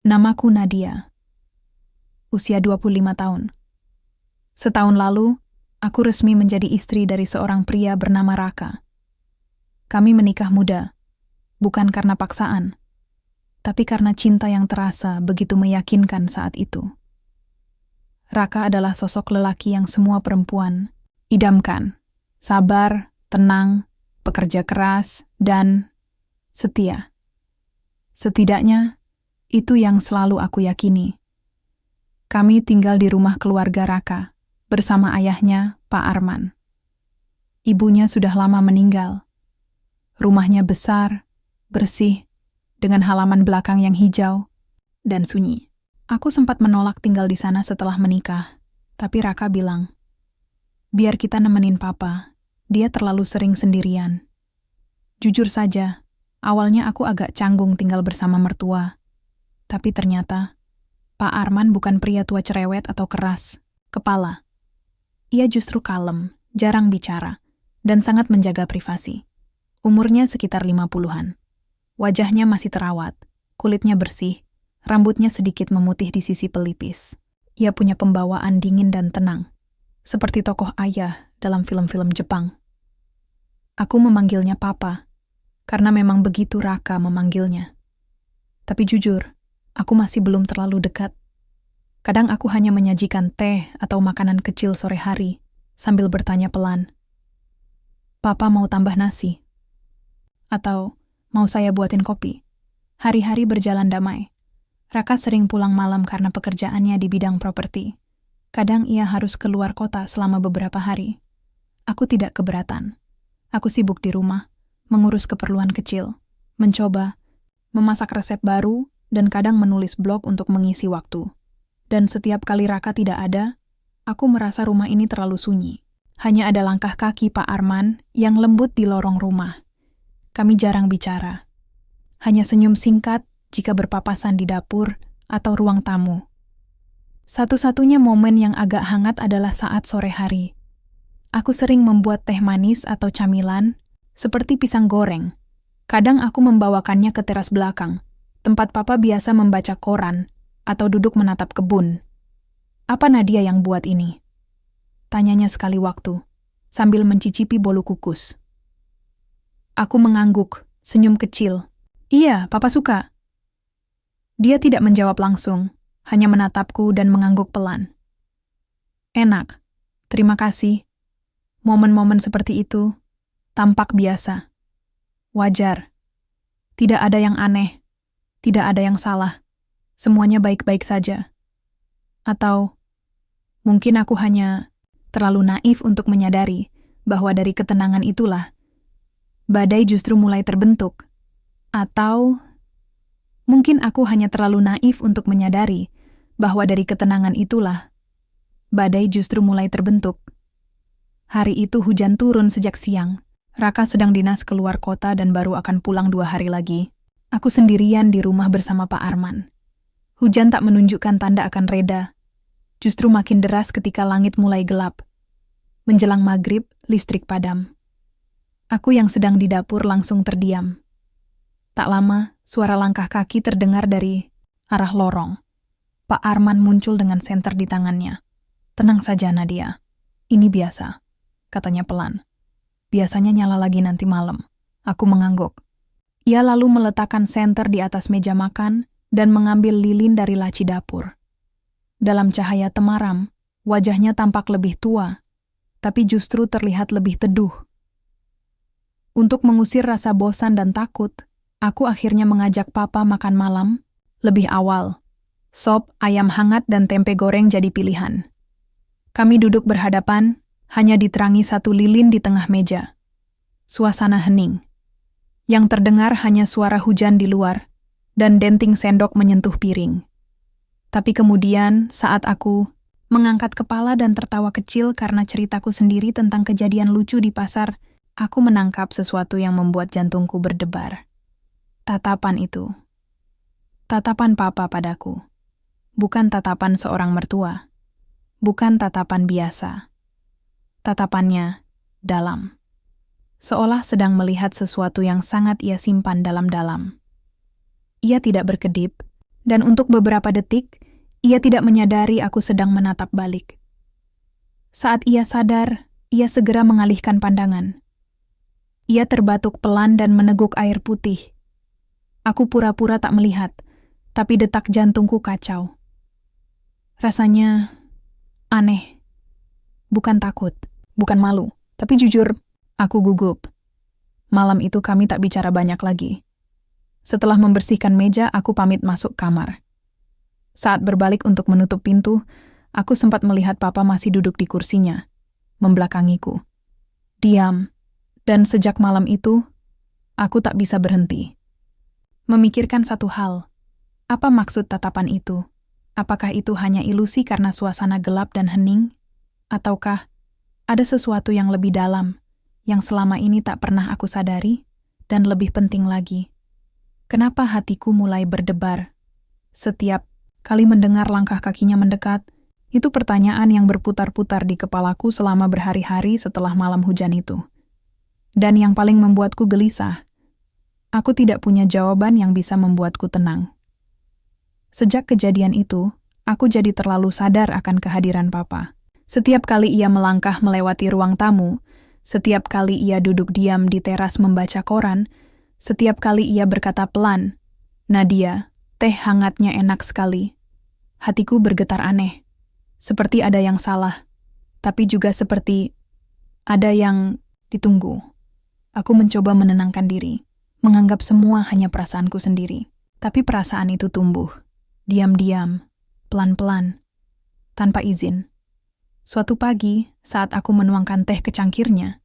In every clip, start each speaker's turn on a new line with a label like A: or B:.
A: Namaku Nadia, usia 25 tahun. Setahun lalu, aku resmi menjadi istri dari seorang pria bernama Raka. Kami menikah muda, bukan karena paksaan, tapi karena cinta yang terasa begitu meyakinkan saat itu. Raka adalah sosok lelaki yang semua perempuan idamkan. Sabar, tenang, pekerja keras, dan setia. Setidaknya, itu yang selalu aku yakini. Kami tinggal di rumah keluarga Raka, bersama ayahnya, Pak Arman. Ibunya sudah lama meninggal. Rumahnya besar, bersih, dengan halaman belakang yang hijau, dan sunyi. Aku sempat menolak tinggal di sana setelah menikah, tapi Raka bilang, biar kita nemenin papa, dia terlalu sering sendirian. Jujur saja, awalnya aku agak canggung tinggal bersama mertua. Tapi ternyata, Pak Arman bukan pria tua cerewet atau keras kepala. Ia justru kalem, jarang bicara, dan sangat menjaga privasi. Umurnya sekitar 50-an. Wajahnya masih terawat, kulitnya bersih, rambutnya sedikit memutih di sisi pelipis. Ia punya pembawaan dingin dan tenang, seperti tokoh ayah dalam film-film Jepang. Aku memanggilnya Papa, karena memang begitu Raka memanggilnya. Tapi jujur, aku masih belum terlalu dekat. Kadang aku hanya menyajikan teh atau makanan kecil sore hari, sambil bertanya pelan, Papa mau tambah nasi? Atau mau saya buatin kopi? Hari-hari berjalan damai. Raka sering pulang malam karena pekerjaannya di bidang properti. Kadang ia harus keluar kota selama beberapa hari. Aku tidak keberatan. Aku sibuk di rumah, mengurus keperluan kecil, mencoba, memasak resep baru, dan kadang menulis blog untuk mengisi waktu. Dan setiap kali Raka tidak ada, aku merasa rumah ini terlalu sunyi. Hanya ada langkah kaki Pak Arman yang lembut di lorong rumah. Kami jarang bicara. Hanya senyum singkat jika berpapasan di dapur atau ruang tamu. Satu-satunya momen yang agak hangat adalah saat sore hari. Aku sering membuat teh manis atau camilan, seperti pisang goreng. Kadang aku membawakannya ke teras belakang, tempat Papa biasa membaca koran atau duduk menatap kebun. Apa Nadia yang buat ini? Tanyanya sekali waktu, sambil mencicipi bolu kukus. Aku mengangguk, senyum kecil. Iya, Papa suka. Dia tidak menjawab langsung, hanya menatapku dan mengangguk pelan. Enak, terima kasih. Momen-momen seperti itu tampak biasa. Wajar. Tidak ada yang aneh. Tidak ada yang salah. Semuanya baik-baik saja. Atau mungkin aku hanya terlalu naif untuk menyadari bahwa dari ketenangan itulah badai justru mulai terbentuk. Atau mungkin aku hanya terlalu naif untuk menyadari bahwa dari ketenangan itulah badai justru mulai terbentuk. Hari itu hujan turun sejak siang. Raka sedang dinas keluar kota dan baru akan pulang 2 hari lagi. Aku sendirian di rumah bersama Pak Arman. Hujan tak menunjukkan tanda akan reda. Justru makin deras ketika langit mulai gelap. Menjelang maghrib, listrik padam. Aku yang sedang di dapur langsung terdiam. Tak lama, suara langkah kaki terdengar dari arah lorong. Pak Arman muncul dengan senter di tangannya. Tenang saja Nadia, ini biasa, katanya pelan. Biasanya nyala lagi nanti malam. Aku mengangguk. Ia lalu meletakkan senter di atas meja makan dan mengambil lilin dari laci dapur. Dalam cahaya temaram, wajahnya tampak lebih tua, tapi justru terlihat lebih teduh. Untuk mengusir rasa bosan dan takut, aku akhirnya mengajak Papa makan malam lebih awal. Sop, ayam hangat, dan tempe goreng jadi pilihan. Kami duduk berhadapan, hanya diterangi satu lilin di tengah meja. Suasana hening. Yang terdengar hanya suara hujan di luar, dan denting sendok menyentuh piring. Tapi kemudian, saat aku mengangkat kepala dan tertawa kecil karena ceritaku sendiri tentang kejadian lucu di pasar, aku menangkap sesuatu yang membuat jantungku berdebar. Tatapan itu. Tatapan Papa padaku. Bukan tatapan seorang mertua. Bukan tatapan biasa. Tatapannya dalam. Seolah sedang melihat sesuatu yang sangat ia simpan dalam-dalam. Ia tidak berkedip Dan untuk beberapa detik, ia tidak menyadari aku sedang menatap balik. Saat ia sadar, ia segera mengalihkan pandangan. Ia terbatuk pelan dan meneguk air putih. Aku pura-pura tak melihat, tapi detak jantungku kacau. Rasanya aneh. Bukan takut, bukan malu, tapi jujur, aku gugup. Malam itu kami tak bicara banyak lagi. Setelah membersihkan meja, aku pamit masuk kamar. Saat berbalik untuk menutup pintu, aku sempat melihat papa masih duduk di kursinya, membelakangiku. Diam, dan sejak malam itu, aku tak bisa berhenti. Memikirkan satu hal, apa maksud tatapan itu? Apakah itu hanya ilusi karena suasana gelap dan hening? Ataukah ada sesuatu yang lebih dalam, yang selama ini tak pernah aku sadari? Dan lebih penting lagi, kenapa hatiku mulai berdebar? Setiap kali mendengar langkah kakinya mendekat, itu pertanyaan yang berputar-putar di kepalaku selama berhari-hari setelah malam hujan itu. Dan yang paling membuatku gelisah, aku tidak punya jawaban yang bisa membuatku tenang. Sejak kejadian itu, aku jadi terlalu sadar akan kehadiran papa. Setiap kali ia melangkah melewati ruang tamu, setiap kali ia duduk diam di teras membaca koran, setiap kali ia berkata pelan, "Nadia, teh hangatnya enak sekali." Hatiku bergetar aneh, seperti ada yang salah, tapi juga seperti ada yang ditunggu. Aku mencoba menenangkan diri, menganggap semua hanya perasaanku sendiri. Tapi perasaan itu tumbuh, diam-diam, pelan-pelan, tanpa izin. Suatu pagi, saat aku menuangkan teh ke cangkirnya,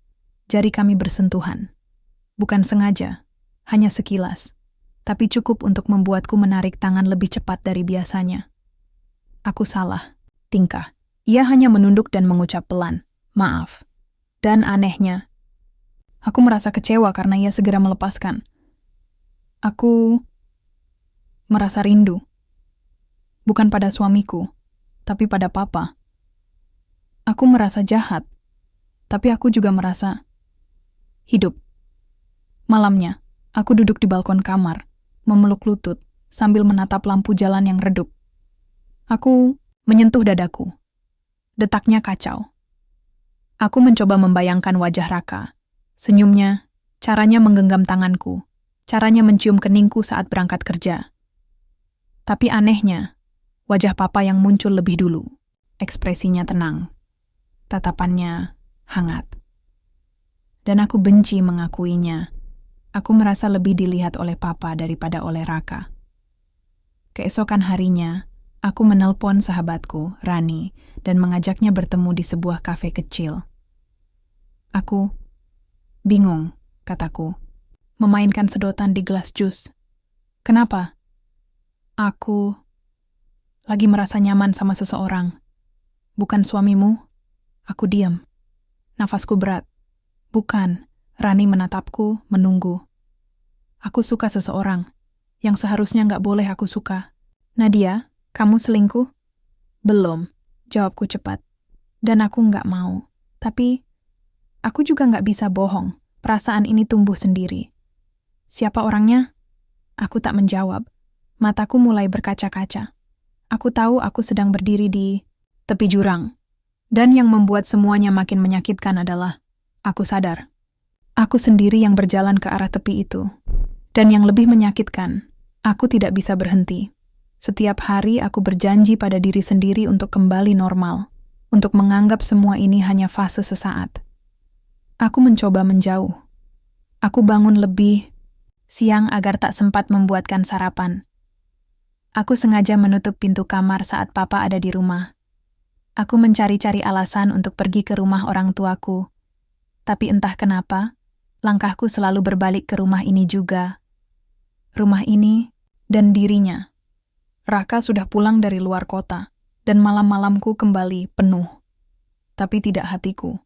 A: jari kami bersentuhan. Bukan sengaja, hanya sekilas, tapi cukup untuk membuatku menarik tangan lebih cepat dari biasanya. Aku salah, tingkah. Ia hanya menunduk dan mengucap pelan, "Maaf." Dan anehnya, aku merasa kecewa karena ia segera melepaskan. Aku merasa rindu. Bukan pada suamiku, tapi pada papa. Aku merasa jahat, tapi aku juga merasa hidup. Malamnya, aku duduk di balkon kamar, memeluk lutut, sambil menatap lampu jalan yang redup. Aku menyentuh dadaku. Detaknya kacau. Aku mencoba membayangkan wajah Raka. Senyumnya, caranya menggenggam tanganku, caranya mencium keningku saat berangkat kerja. Tapi anehnya, wajah papa yang muncul lebih dulu. Ekspresinya tenang. Tatapannya hangat. Dan aku benci mengakuinya. Aku merasa lebih dilihat oleh papa daripada oleh Raka. Keesokan harinya, aku menelpon sahabatku, Rani, dan mengajaknya bertemu di sebuah kafe kecil. Aku bingung, kataku, memainkan sedotan di gelas jus. Kenapa? Aku lagi merasa nyaman sama seseorang. Bukan suamimu? Aku diam. Nafasku berat. Bukan. Rani menatapku, menunggu. Aku suka seseorang yang seharusnya nggak boleh aku suka. Nadia, kamu selingkuh? Belum, jawabku cepat. Dan aku nggak mau. Tapi, aku juga nggak bisa bohong. Perasaan ini tumbuh sendiri. Siapa orangnya? Aku tak menjawab. Mataku mulai berkaca-kaca. Aku tahu aku sedang berdiri di tepi jurang. Dan yang membuat semuanya makin menyakitkan adalah, aku sadar. Aku sendiri yang berjalan ke arah tepi itu. Dan yang lebih menyakitkan, aku tidak bisa berhenti. Setiap hari aku berjanji pada diri sendiri untuk kembali normal, untuk menganggap semua ini hanya fase sesaat. Aku mencoba menjauh. Aku bangun lebih siang agar tak sempat membuatkan sarapan. Aku sengaja menutup pintu kamar saat papa ada di rumah. Aku mencari-cari alasan untuk pergi ke rumah orang tuaku. Tapi entah kenapa, langkahku selalu berbalik ke rumah ini juga. Rumah ini dan dirinya. Raka sudah pulang dari luar kota, dan malam-malamku kembali penuh. Tapi tidak hatiku.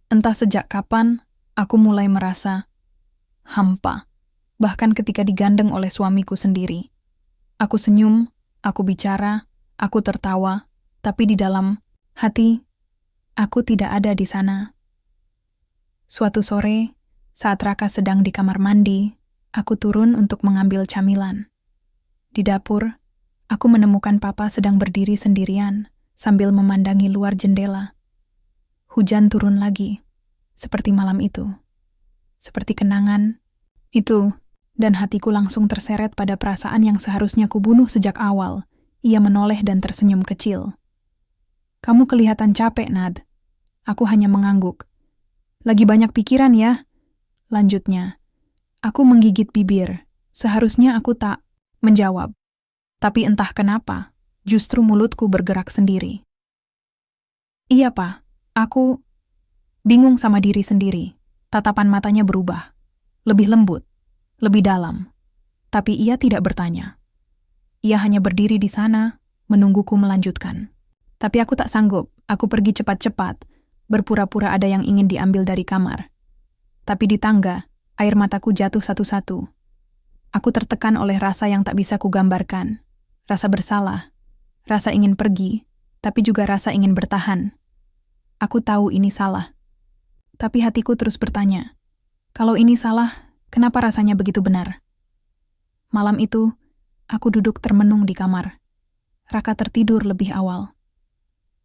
A: Entah sejak kapan, aku mulai merasa hampa, bahkan ketika digandeng oleh suamiku sendiri. Aku senyum, aku bicara, aku tertawa, tapi di dalam hati, aku tidak ada di sana. Suatu sore, saat Raka sedang di kamar mandi, aku turun untuk mengambil camilan. Di dapur, Aku menemukan papa sedang berdiri sendirian sambil memandangi luar jendela. Hujan turun lagi, seperti malam itu. Seperti kenangan itu, dan hatiku langsung terseret pada perasaan yang seharusnya kubunuh sejak awal. Ia menoleh dan tersenyum kecil. "Kamu kelihatan capek, Nad." Aku hanya mengangguk. "Lagi banyak pikiran ya?" Lanjutnya. Aku menggigit bibir. Seharusnya aku tak menjawab. Tapi entah kenapa, justru mulutku bergerak sendiri. "Iya, Pak. Aku bingung sama diri sendiri." Tatapan matanya berubah. Lebih lembut, lebih dalam. Tapi ia tidak bertanya. Ia hanya berdiri di sana, menungguku melanjutkan. Tapi aku tak sanggup. Aku pergi cepat-cepat, berpura-pura ada yang ingin diambil dari kamar. Tapi di tangga, air mataku jatuh satu-satu. Aku tertekan oleh rasa yang tak bisa kugambarkan. Rasa bersalah, rasa ingin pergi, tapi juga rasa ingin bertahan. Aku tahu ini salah. Tapi hatiku terus bertanya, kalau ini salah, kenapa rasanya begitu benar? Malam itu, aku duduk termenung di kamar. Raka tertidur lebih awal.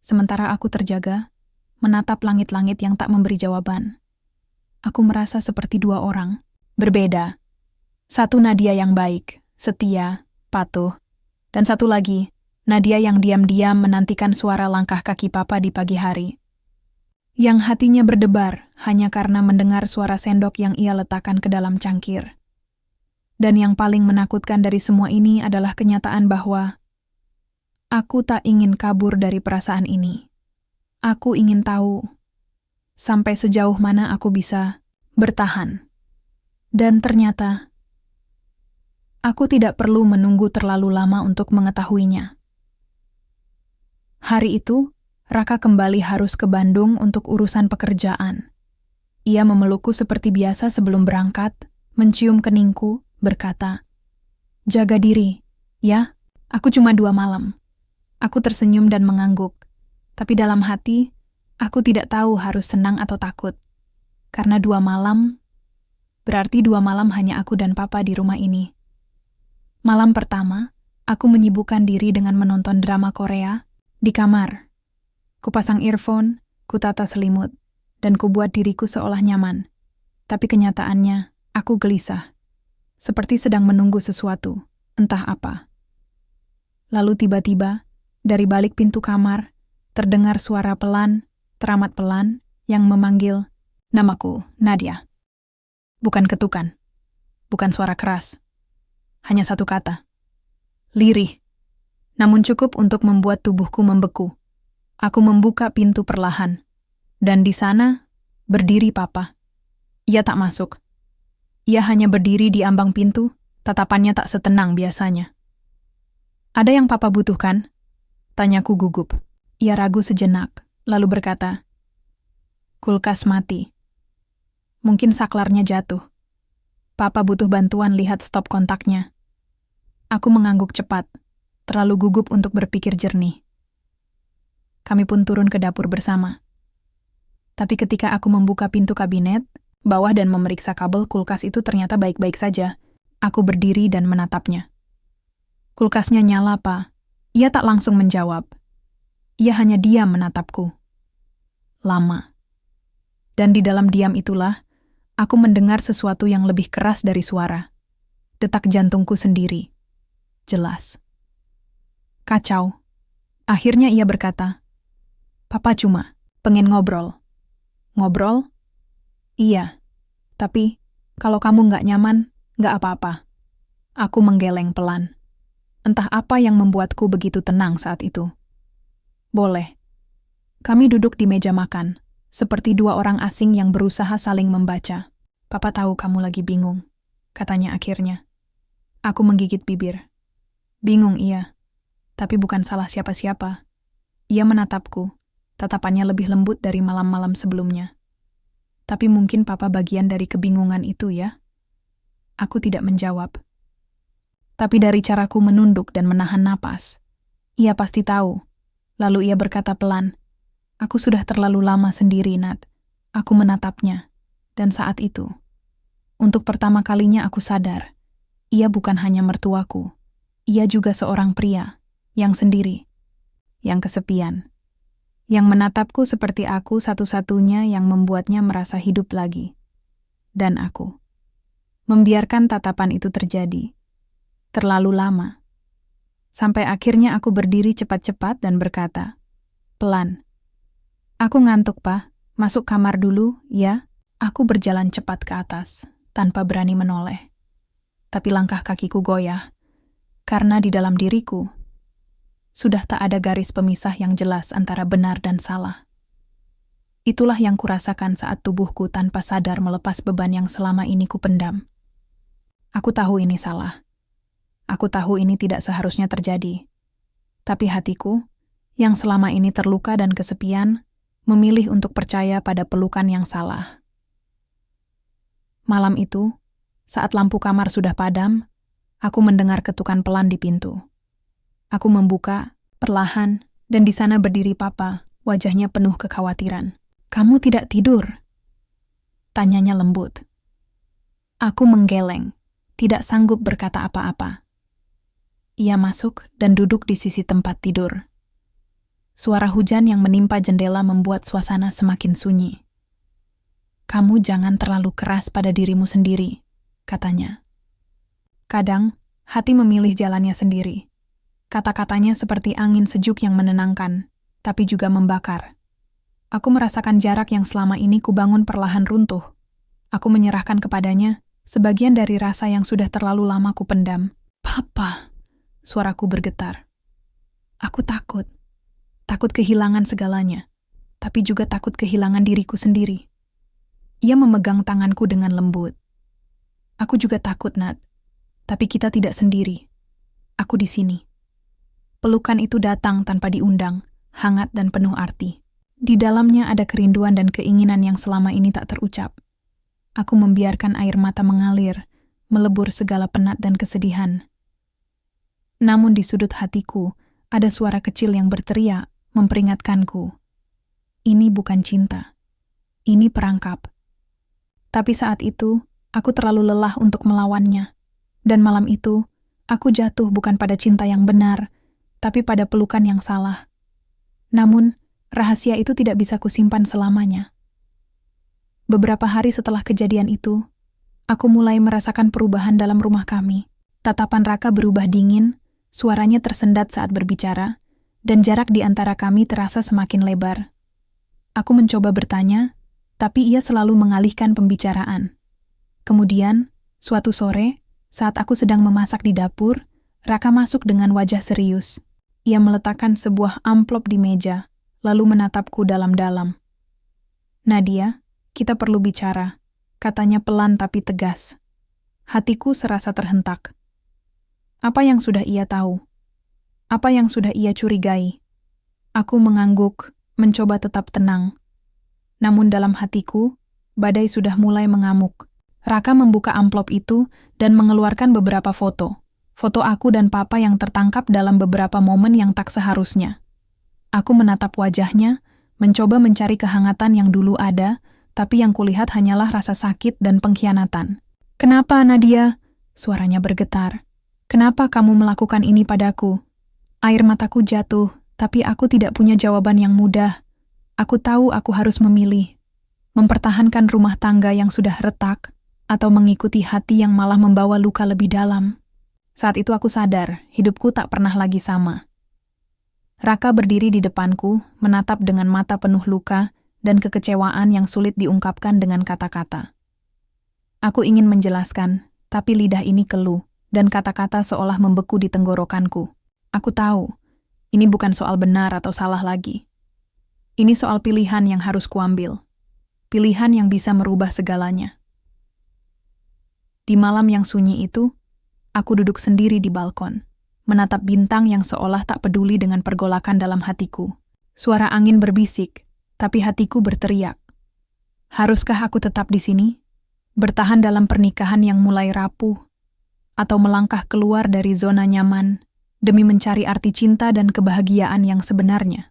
A: Sementara aku terjaga, menatap langit-langit yang tak memberi jawaban. Aku merasa seperti dua orang, berbeda. Satu Nadia yang baik, setia, patuh. Dan satu lagi, Nadia yang diam-diam menantikan suara langkah kaki papa di pagi hari. Yang hatinya berdebar hanya karena mendengar suara sendok yang ia letakkan ke dalam cangkir. Dan yang paling menakutkan dari semua ini adalah kenyataan bahwa aku tak ingin kabur dari perasaan ini. Aku ingin tahu sampai sejauh mana aku bisa bertahan. Dan ternyata aku tidak perlu menunggu terlalu lama untuk mengetahuinya. Hari itu, Raka kembali harus ke Bandung untuk urusan pekerjaan. Ia memelukku seperti biasa sebelum berangkat, mencium keningku, berkata, "Jaga diri, ya, aku cuma 2 malam." Aku tersenyum dan mengangguk, tapi dalam hati, aku tidak tahu harus senang atau takut. Karena 2 malam, berarti 2 malam hanya aku dan papa di rumah ini. Malam pertama, aku menyibukkan diri dengan menonton drama Korea di kamar. Kupasang earphone, kutata selimut, dan kubuat diriku seolah nyaman. Tapi kenyataannya, aku gelisah. Seperti sedang menunggu sesuatu, entah apa. Lalu tiba-tiba, dari balik pintu kamar, terdengar suara pelan, teramat pelan, yang memanggil namaku, Nadia. Bukan ketukan, bukan suara keras. Hanya satu kata. Lirih. Namun cukup untuk membuat tubuhku membeku. Aku membuka pintu perlahan. Dan di sana, berdiri papa. Ia tak masuk. Ia hanya berdiri di ambang pintu, tatapannya tak setenang biasanya. "Ada yang papa butuhkan?" Tanyaku gugup. Ia ragu sejenak, lalu berkata, "Kulkas mati. Mungkin saklarnya jatuh. Papa butuh bantuan lihat stop kontaknya." Aku mengangguk cepat, terlalu gugup untuk berpikir jernih. Kami pun turun ke dapur bersama. Tapi ketika aku membuka pintu kabinet, bawah dan memeriksa kabel kulkas itu ternyata baik-baik saja. Aku berdiri dan menatapnya. "Kulkasnya nyala, Pa." Ia tak langsung menjawab. Ia hanya diam menatapku. Lama. Dan di dalam diam itulah, aku mendengar sesuatu yang lebih keras dari suara. Detak jantungku sendiri. Jelas. Kacau. Akhirnya ia berkata, "Papa cuma pengen ngobrol." "Ngobrol?" "Iya. Tapi, kalau kamu nggak nyaman, nggak apa-apa." Aku menggeleng pelan. Entah apa yang membuatku begitu tenang saat itu. "Boleh." Kami duduk di meja makan, seperti 2 orang asing yang berusaha saling membaca. "Papa tahu kamu lagi bingung," katanya akhirnya. Aku menggigit bibir. Bingung iya, tapi bukan salah siapa-siapa. Ia menatapku, tatapannya lebih lembut dari malam-malam sebelumnya. Tapi mungkin papa bagian dari kebingungan itu ya? Aku tidak menjawab. Tapi dari caraku menunduk dan menahan napas, ia pasti tahu. Lalu ia berkata pelan, "Aku sudah terlalu lama sendiri, Nat." Aku menatapnya, dan saat itu, untuk pertama kalinya aku sadar, ia bukan hanya mertuaku. Ia juga seorang pria, yang sendiri, yang kesepian, yang menatapku seperti aku satu-satunya yang membuatnya merasa hidup lagi. Dan aku membiarkan tatapan itu terjadi. Terlalu lama. Sampai akhirnya aku berdiri cepat-cepat dan berkata, pelan. Aku ngantuk, Pak. Masuk kamar dulu, ya? Aku berjalan cepat ke atas, tanpa berani menoleh. Tapi langkah kakiku goyah, karena di dalam diriku sudah tak ada garis pemisah yang jelas antara benar dan salah. Itulah yang kurasakan saat tubuhku tanpa sadar melepas beban yang selama ini kupendam. Aku tahu ini salah. Aku tahu ini tidak seharusnya terjadi. Tapi hatiku, yang selama ini terluka dan kesepian, memilih untuk percaya pada pelukan yang salah. Malam itu, saat lampu kamar sudah padam, aku mendengar ketukan pelan di pintu. Aku membuka, perlahan, dan di sana berdiri Papa, wajahnya penuh kekhawatiran. "Kamu tidak tidur?" tanyanya lembut. Aku menggeleng, tidak sanggup berkata apa-apa. Ia masuk dan duduk di sisi tempat tidur. Suara hujan yang menimpa jendela membuat suasana semakin sunyi. "Kamu jangan terlalu keras pada dirimu sendiri," katanya. Kadang, hati memilih jalannya sendiri. Kata-katanya seperti angin sejuk yang menenangkan, tapi juga membakar. Aku merasakan jarak yang selama ini kubangun perlahan runtuh. Aku menyerahkan kepadanya sebagian dari rasa yang sudah terlalu lama kupendam. "Papa," suaraku bergetar. Aku takut. Takut kehilangan segalanya, tapi juga takut kehilangan diriku sendiri. Ia memegang tanganku dengan lembut. "Aku juga takut, Nat. Tapi kita tidak sendiri. Aku di sini." Pelukan itu datang tanpa diundang, hangat dan penuh arti. Di dalamnya ada kerinduan dan keinginan yang selama ini tak terucap. Aku membiarkan air mata mengalir, melebur segala penat dan kesedihan. Namun di sudut hatiku, ada suara kecil yang berteriak, memperingatkanku. Ini bukan cinta. Ini perangkap. Tapi saat itu, aku terlalu lelah untuk melawannya. Dan malam itu, aku jatuh bukan pada cinta yang benar, tapi pada pelukan yang salah. Namun, rahasia itu tidak bisa kusimpan selamanya. Beberapa hari setelah kejadian itu, aku mulai merasakan perubahan dalam rumah kami. Tatapan Raka berubah dingin, suaranya tersendat saat berbicara, dan jarak di antara kami terasa semakin lebar. Aku mencoba bertanya, tapi ia selalu mengalihkan pembicaraan. Kemudian, suatu sore, saat aku sedang memasak di dapur, Raka masuk dengan wajah serius. Ia meletakkan sebuah amplop di meja, lalu menatapku dalam-dalam. "Nadia, kita perlu bicara," katanya pelan tapi tegas. Hatiku serasa terhentak. Apa yang sudah ia tahu? Apa yang sudah ia curigai? Aku mengangguk, mencoba tetap tenang. Namun dalam hatiku, badai sudah mulai mengamuk. Raka membuka amplop itu dan mengeluarkan beberapa foto. Foto aku dan Papa yang tertangkap dalam beberapa momen yang tak seharusnya. Aku menatap wajahnya, mencoba mencari kehangatan yang dulu ada, tapi yang kulihat hanyalah rasa sakit dan pengkhianatan. "Kenapa, Nadia?" Suaranya bergetar. "Kenapa kamu melakukan ini padaku?" Air mataku jatuh, tapi aku tidak punya jawaban yang mudah. Aku tahu aku harus memilih. Mempertahankan rumah tangga yang sudah retak, atau mengikuti hati yang malah membawa luka lebih dalam. Saat itu aku sadar, hidupku tak pernah lagi sama. Raka berdiri di depanku, menatap dengan mata penuh luka dan kekecewaan yang sulit diungkapkan dengan kata-kata. Aku ingin menjelaskan, tapi lidah ini keluh, dan kata-kata seolah membeku di tenggorokanku. Aku tahu, ini bukan soal benar atau salah lagi. Ini soal pilihan yang harus kuambil. Pilihan yang bisa merubah segalanya. Di malam yang sunyi itu, aku duduk sendiri di balkon, menatap bintang yang seolah tak peduli dengan pergolakan dalam hatiku. Suara angin berbisik, tapi hatiku berteriak. Haruskah aku tetap di sini? Bertahan dalam pernikahan yang mulai rapuh? Atau melangkah keluar dari zona nyaman demi mencari arti cinta dan kebahagiaan yang sebenarnya?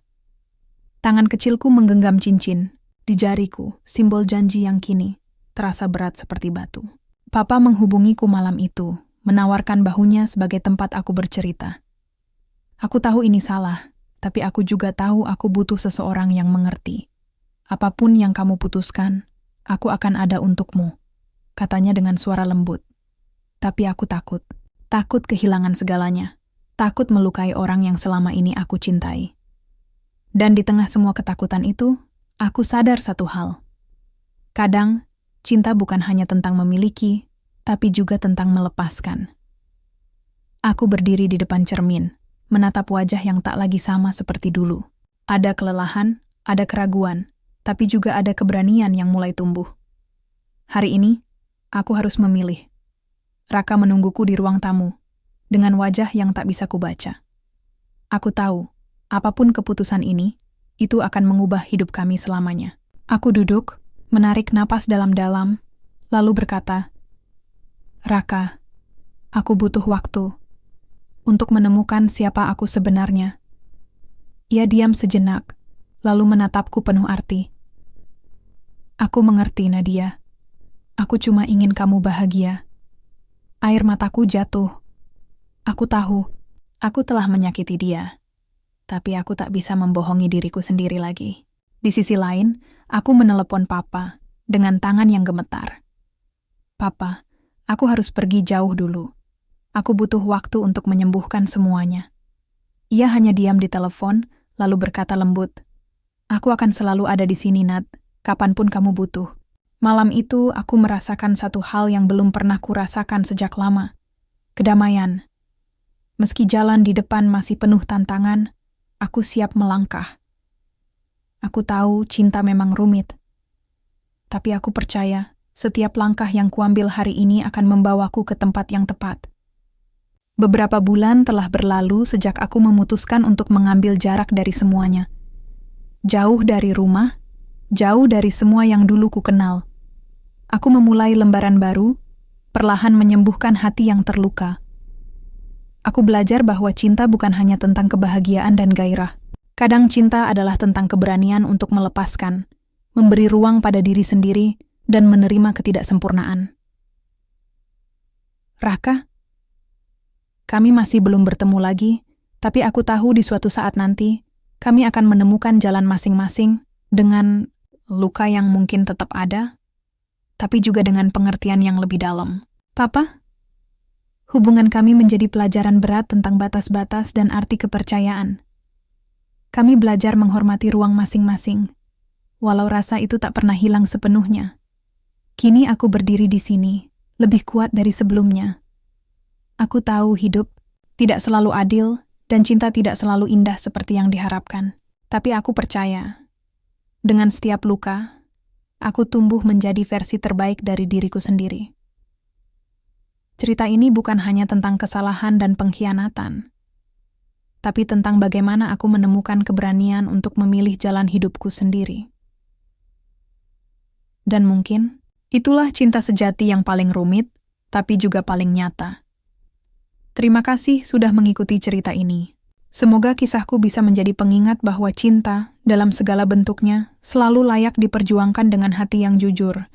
A: Tangan kecilku menggenggam cincin. Di jariku, simbol janji yang kini terasa berat seperti batu. Papa menghubungiku malam itu, menawarkan bahunya sebagai tempat aku bercerita. Aku tahu ini salah, tapi aku juga tahu aku butuh seseorang yang mengerti. Apapun yang kamu putuskan, aku akan ada untukmu, katanya dengan suara lembut. Tapi aku takut kehilangan segalanya, takut melukai orang yang selama ini aku cintai. Dan di tengah semua ketakutan itu, aku sadar satu hal. Kadang, cinta bukan hanya tentang memiliki, tapi juga tentang melepaskan. Aku berdiri di depan cermin, menatap wajah yang tak lagi sama seperti dulu. Ada kelelahan, ada keraguan, tapi juga ada keberanian yang mulai tumbuh. Hari ini, aku harus memilih. Raka menungguku di ruang tamu, dengan wajah yang tak bisa kubaca. Aku tahu, apapun keputusan ini, itu akan mengubah hidup kami selamanya. Aku duduk, menarik napas dalam-dalam, lalu berkata, "Raka, aku butuh waktu untuk menemukan siapa aku sebenarnya." Ia diam sejenak, lalu menatapku penuh arti. "Aku mengerti, Nadia. Aku cuma ingin kamu bahagia." Air mataku jatuh. Aku tahu, aku telah menyakiti dia. Tapi aku tak bisa membohongi diriku sendiri lagi. Di sisi lain, aku menelepon Papa dengan tangan yang gemetar. "Papa, aku harus pergi jauh dulu. Aku butuh waktu untuk menyembuhkan semuanya." Ia hanya diam di telepon, lalu berkata lembut, "Aku akan selalu ada di sini, Nat, kapanpun kamu butuh." Malam itu, aku merasakan satu hal yang belum pernah kurasakan sejak lama. Kedamaian. Meski jalan di depan masih penuh tantangan, aku siap melangkah. Aku tahu cinta memang rumit. Tapi aku percaya, setiap langkah yang kuambil hari ini akan membawaku ke tempat yang tepat. Beberapa bulan telah berlalu sejak aku memutuskan untuk mengambil jarak dari semuanya. Jauh dari rumah, jauh dari semua yang dulu ku kenal. Aku memulai lembaran baru, perlahan menyembuhkan hati yang terluka. Aku belajar bahwa cinta bukan hanya tentang kebahagiaan dan gairah. Kadang cinta adalah tentang keberanian untuk melepaskan, memberi ruang pada diri sendiri, dan menerima ketidaksempurnaan. "Raka, kami masih belum bertemu lagi, tapi aku tahu di suatu saat nanti, kami akan menemukan jalan masing-masing dengan luka yang mungkin tetap ada, tapi juga dengan pengertian yang lebih dalam. Papa, hubungan kami menjadi pelajaran berat tentang batas-batas dan arti kepercayaan. Kami belajar menghormati ruang masing-masing, walau rasa itu tak pernah hilang sepenuhnya. Kini aku berdiri di sini, lebih kuat dari sebelumnya. Aku tahu hidup tidak selalu adil dan cinta tidak selalu indah seperti yang diharapkan. Tapi aku percaya, dengan setiap luka, aku tumbuh menjadi versi terbaik dari diriku sendiri. Cerita ini bukan hanya tentang kesalahan dan pengkhianatan, tapi tentang bagaimana aku menemukan keberanian untuk memilih jalan hidupku sendiri. Dan mungkin, itulah cinta sejati yang paling rumit, tapi juga paling nyata. Terima kasih sudah mengikuti cerita ini. Semoga kisahku bisa menjadi pengingat bahwa cinta, dalam segala bentuknya, selalu layak diperjuangkan dengan hati yang jujur,